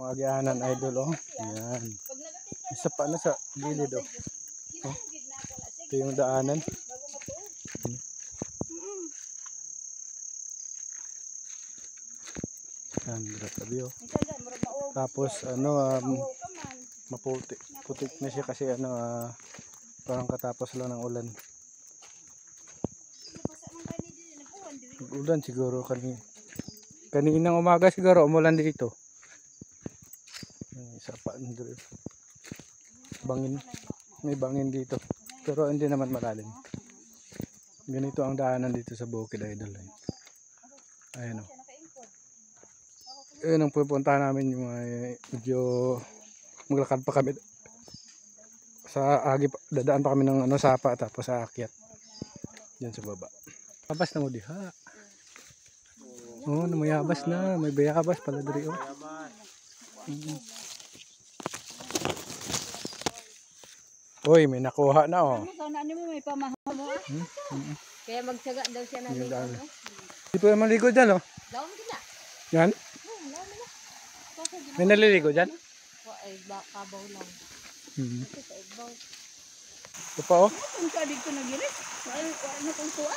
Ang agyanan idol oh. Ayan. Isa pa na sa gilid oh. Oh. Ito yung daanan. Yan, tabi oh. Tapos ano maputi. Putik na siya kasi ano parang katapos lang ng ulan. Ulan siguro kaninang umaga siguro umulan dito. Isa pa ndre. Bangin. May bangin dito. Pero hindi naman malalim. Ganito ang daanan dito sa Bukid Idol. Ayan o. Ayan ang pupuntahan namin yung medyo maglakad pa kami sa agi, dadaan pa kami ng ano, sapa tapos sa akyat dyan sa baba. Abas na mo diha. Oh, namayabas na, may bayabas pala diri oh. Uy, may nakuha na oh. Sana mo may pamahaw mo. Kaya magsaga daw siya na dito. Di pa maligo dyan oh. Laom kita. Yan? May naliligo dyan? Ay, kabaw lang. Sa igbaw. Ito pa oh. Kung ka dito nagilit, ano kung tuwa?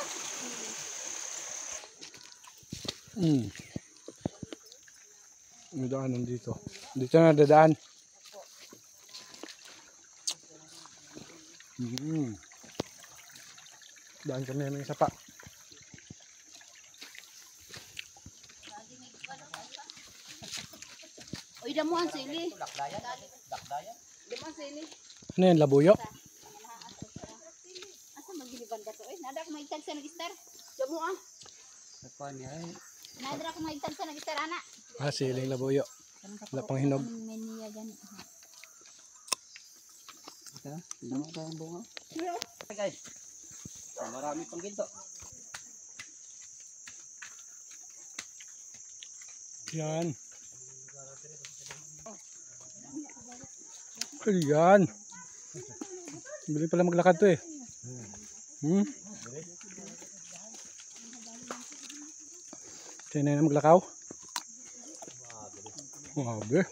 May daanan dito. Dito na dadaan. Daan kami ng isa pa. Uy, damo ang sili. Damo ang sili. Ano yan, labuyo? Asa magiliban ka to? Nada ko maigtag sa nag-star. Damo ah. Nada ko maigtag sa nag-star, anak. Siling labuyo. Wala pang hinog. Meniya gani. Ito, damo ka ang bunga. Guys, marami pang ginto. Yan. Ayan. Bili pala maglakad to eh. Kaya na maglakaw. Mabe.